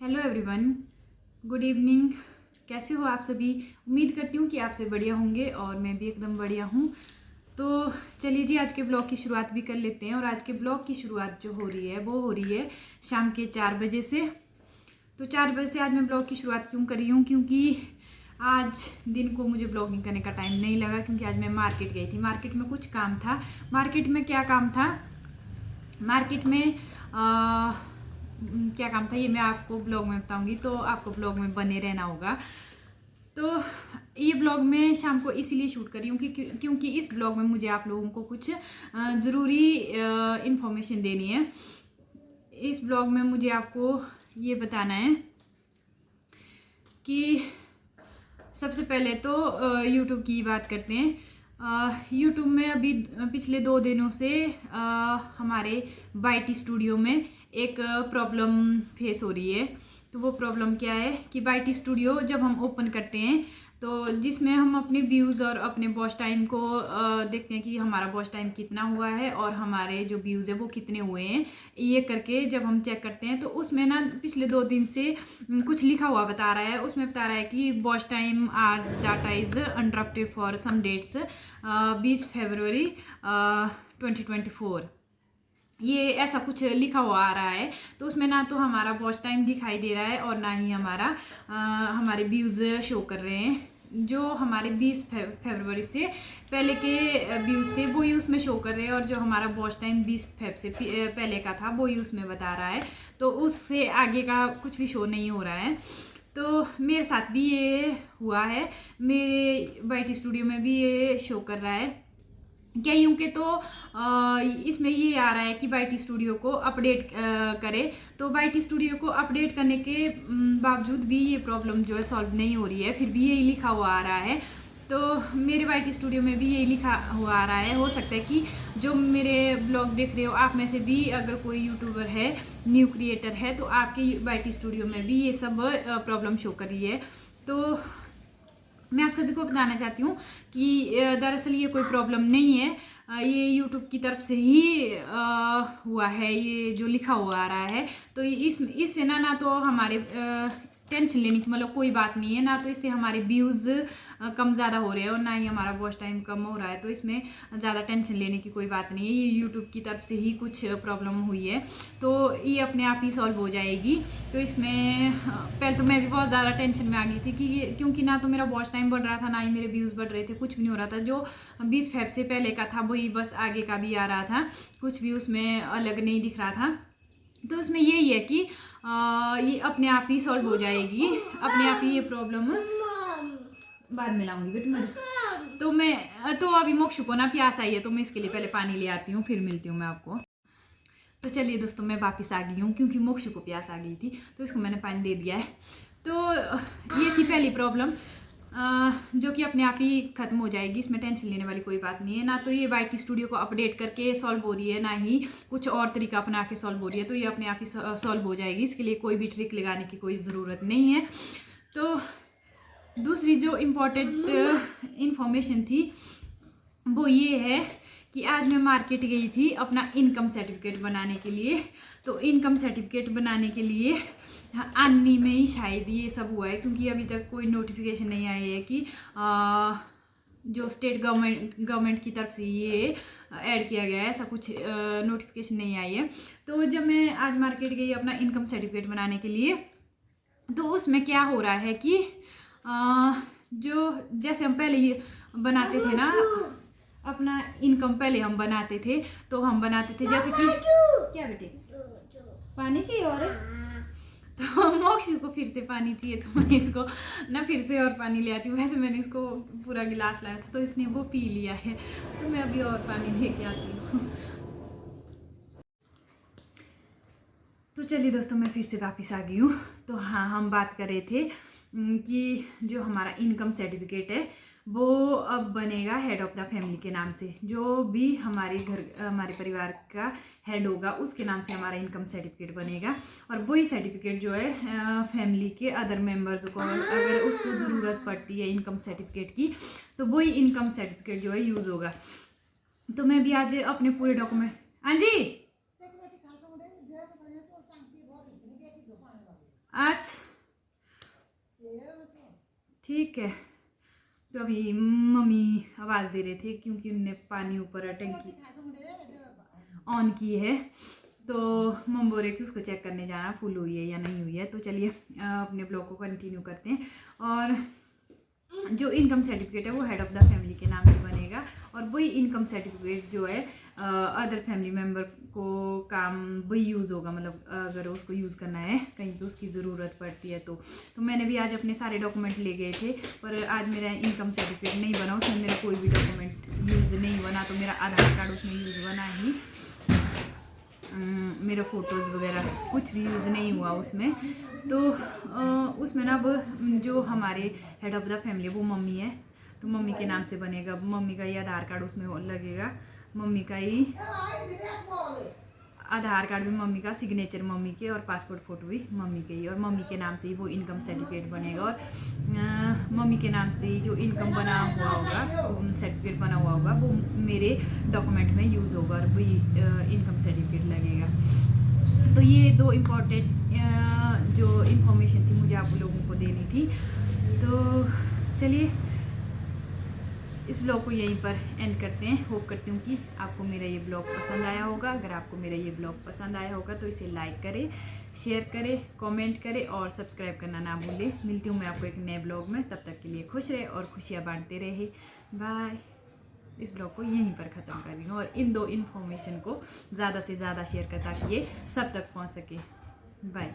Hello everyone, good evening. कैसे हो आप सभी? उम्मीद करती हूँ कि आप सब बढ़िया होंगे और मैं भी एकदम बढ़िया हूँ। तो चलिए जी, आज के ब्लॉग की शुरुआत भी कर लेते हैं। और आज के ब्लॉग की शुरुआत जो हो रही है वो हो रही है शाम के 4 बजे से। तो 4 बजे से आज मैं ब्लॉग की शुरुआत क्यों कर रही हूँ? क्योंकि आज दिन को मुझे ब्लॉगिंग करने का टाइम नहीं लगा, क्योंकि आज मैं मार्केट गई थी। मार्केट में कुछ काम था। मार्केट में क्या काम था? मार्केट में क्या काम था ये मैं आपको ब्लॉग में बताऊंगी, तो आपको ब्लॉग में बने रहना होगा। तो ये ब्लॉग मैं शाम को इसीलिए शूट कर रही हूँ क्योंकि इस ब्लॉग में मुझे आप लोगों को कुछ ज़रूरी इन्फॉर्मेशन देनी है। इस ब्लॉग में मुझे आपको ये बताना है कि सबसे पहले तो यूट्यूब की बात करते हैं। यूट्यूब में अभी पिछले 2 दिनों से हमारे बाईटी स्टूडियो में एक प्रॉब्लम फेस हो रही है। तो वो प्रॉब्लम क्या है कि बाईटी स्टूडियो जब हम ओपन करते हैं तो जिसमें हम अपने व्यूज़ और अपने वॉच टाइम को देखते हैं कि हमारा वॉच टाइम कितना हुआ है और हमारे जो व्यूज़ है वो कितने हुए हैं, ये करके जब हम चेक करते हैं तो उसमें ना पिछले 2 दिन से कुछ लिखा हुआ बता रहा है। उसमें बता रहा है कि watch time hours data is uninterrupted for some dates 20 फरवरी 2024, ये ऐसा कुछ लिखा हुआ आ रहा है। तो उसमें ना तो हमारा वॉच टाइम दिखाई दे रहा है और ना ही हमारे व्यूज़ शो कर रहे हैं। जो हमारे 20 फरवरी से पहले के व्यूज़ थे वो ही उसमें शो कर रहे हैं, और जो हमारा वॉच टाइम 20 फेब से पहले का था वो ही उसमें बता रहा है। तो उससे आगे का कुछ भी शो नहीं हो रहा है। तो मेरे साथ भी ये हुआ है, मेरे बाईटी स्टूडियो में भी ये शो कर रहा है। कईयों के तो इसमें ये आ रहा है कि बाईटी स्टूडियो को अपडेट करे। तो बाईटी स्टूडियो को अपडेट करने के बावजूद भी ये प्रॉब्लम जो है सॉल्व नहीं हो रही है, फिर भी यही लिखा हुआ आ रहा है। तो मेरे बाईटी स्टूडियो में भी यही लिखा हुआ आ रहा है। हो सकता है कि जो मेरे ब्लॉग देख रहे हो आप में से भी अगर कोई यूट्यूबर है, न्यू क्रिएटर है, तो आपके बाईटी स्टूडियो में भी ये सब प्रॉब्लम शो कर रही है। तो मैं आप सभी को बताना चाहती हूँ कि दरअसल ये कोई प्रॉब्लम नहीं है, ये यूट्यूब की तरफ से ही हुआ है, ये जो लिखा हुआ आ रहा है। तो इससे ना तो हमारे टेंशन लेने की मतलब कोई बात नहीं है, ना तो इससे हमारे व्यूज़ कम ज़्यादा हो रहे हैं और ना ही हमारा वॉच टाइम कम हो रहा है। तो इसमें ज़्यादा टेंशन लेने की कोई बात नहीं है, ये यूट्यूब की तरफ से ही कुछ प्रॉब्लम हुई है, तो ये अपने आप ही सॉल्व हो जाएगी। तो इसमें पहले तो मैं भी बहुत ज़्यादा टेंशन में आ गई थी कि क्योंकि ना तो मेरा वॉच टाइम बढ़ रहा था, ना ही मेरे व्यूज़ बढ़ रहे थे, कुछ भी नहीं हो रहा था। जो 20 फेब से पहले का था वही बस आगे का भी आ रहा था, कुछ भी उसमें अलग नहीं दिख रहा था। तो उसमें यही है कि ये अपने आप ही सॉल्व हो जाएगी, अपने आप ही ये प्रॉब्लम बाद में लाऊंगी बेटा मैं। तो अभी मोक्षु को ना प्यास आई है, तो मैं इसके लिए पहले पानी ले आती हूँ, फिर मिलती हूँ मैं आपको। तो चलिए दोस्तों, मैं वापस आ गई हूँ क्योंकि मोक्षु को प्यास आ गई थी, तो इसको मैंने पानी दे दिया है। तो ये थी पहली प्रॉब्लम, जो कि अपने आप ही ख़त्म हो जाएगी, इसमें टेंशन लेने वाली कोई बात नहीं है। ना तो ये बाईटी स्टूडियो को अपडेट करके सॉल्व हो रही है, ना ही कुछ और तरीका अपना के सॉल्व हो रही है। तो ये अपने आप ही सॉल्व हो जाएगी, इसके लिए कोई भी ट्रिक लगाने की कोई ज़रूरत नहीं है। तो दूसरी जो इम्पोर्टेंट इंफॉर्मेशन थी वो ये है कि आज मैं मार्केट गई थी अपना इनकम सर्टिफिकेट बनाने के लिए। तो इनकम सर्टिफिकेट बनाने के लिए आनी में ही शायद ये सब हुआ है, क्योंकि अभी तक कोई नोटिफिकेशन नहीं आई है कि जो स्टेट गवर्नमेंट की तरफ से ये ऐड किया गया है, ऐसा कुछ नोटिफिकेशन नहीं आई है। तो जब मैं आज मार्केट गई अपना इनकम सर्टिफिकेट बनाने के लिए, तो उसमें क्या हो रहा है कि जो जैसे हम पहले ये बनाते थे ना अपना इनकम, पहले हम बनाते थे, तो हम बनाते थे जैसे कि क्या बेटे पानी चाहिए और तो मोक्षु को फिर से पानी चाहिए, तो मैं इसको ना फिर से और पानी ले आती हूँ। वैसे मैंने इसको पूरा गिलास लाया था तो इसने वो पी लिया है, तो मैं अभी और पानी लेके आती हूँ। तो चलिए दोस्तों, मैं फिर से वापस आ गई हूँ। तो हाँ, हम बात कर रहे थे कि जो हमारा इनकम सर्टिफिकेट है वो अब बनेगा हेड ऑफ़ द फैमिली के नाम से। जो भी हमारे परिवार का हेड होगा उसके नाम से हमारा इनकम सर्टिफिकेट बनेगा, और वही सर्टिफिकेट जो है फैमिली के अदर मेंबर्स को अगर उसको ज़रूरत पड़ती है इनकम सर्टिफिकेट की, तो वही इनकम सर्टिफिकेट जो है यूज़ होगा। तो मैं भी आज अपने पूरे डॉक्यूमेंट, हाँ जी आज ठीक है। तो अभी मम्मी आवाज़ दे रहे थे क्योंकि उनने पानी ऊपर टंकी ऑन की है, तो मम्मी बोल रहे कि उसको चेक करने जाना फुल हुई है या नहीं हुई है। तो चलिए अपने ब्लॉग को कंटिन्यू करते हैं। और जो इनकम सर्टिफिकेट है वो हेड ऑफ़ द फैमिली के नाम से बनेगा, और वही इनकम सर्टिफिकेट जो है अदर फैमिली मेम्बर को काम वही यूज़ होगा, मतलब अगर उसको यूज़ करना है कहीं पे उसकी ज़रूरत पड़ती है तो मैंने भी आज अपने सारे डॉक्यूमेंट ले गए थे, पर आज मेरा इनकम सर्टिफिकेट नहीं बना, उसमें मेरा कोई भी डॉक्यूमेंट यूज़ नहीं बना। तो मेरा आधार कार्ड उसमें यूज़ बना ही, मेरा फ़ोटोज़ वगैरह कुछ भी यूज़ नहीं हुआ उसमें। तो उसमें ना अब जो हमारे हेड ऑफ़ द फैमिली वो मम्मी है, तो मम्मी के नाम से बनेगा। मम्मी का ही आधार कार्ड उसमें लगेगा, मम्मी का ही आधार कार्ड भी मम्मी का, सिग्नेचर मम्मी के, और पासपोर्ट फ़ोटो भी मम्मी के ही, और मम्मी के नाम से ही वो इनकम सर्टिफिकेट बनेगा। और मम्मी के नाम से ही जो इनकम बना हुआ होगा, सर्टिफिकेट बना हुआ होगा, वो मेरे डॉक्यूमेंट में यूज़ होगा और वही इनकम सर्टिफिकेट लगेगा। तो ये दो इम्पॉर्टेंट जो इन्फॉर्मेशन थी मुझे आप लोगों को देनी थी। तो चलिए इस ब्लॉग को यहीं पर एंड करते हैं। होप करती हूँ कि आपको मेरा ये ब्लॉग पसंद आया होगा। अगर आपको मेरा ये ब्लॉग पसंद आया होगा तो इसे लाइक करें, शेयर करें, कमेंट करें और सब्सक्राइब करना ना भूलें। मिलती हूँ मैं आपको एक नए ब्लॉग में, तब तक के लिए खुश रहे और खुशियाँ बांटते रहे। बाय। इस ब्लॉग को यहीं पर ख़त्म कर रही हूँ, और इन दो इन्फॉर्मेशन को ज़्यादा से ज़्यादा शेयर कर ताकि ये सब तक पहुँच सके। बाय।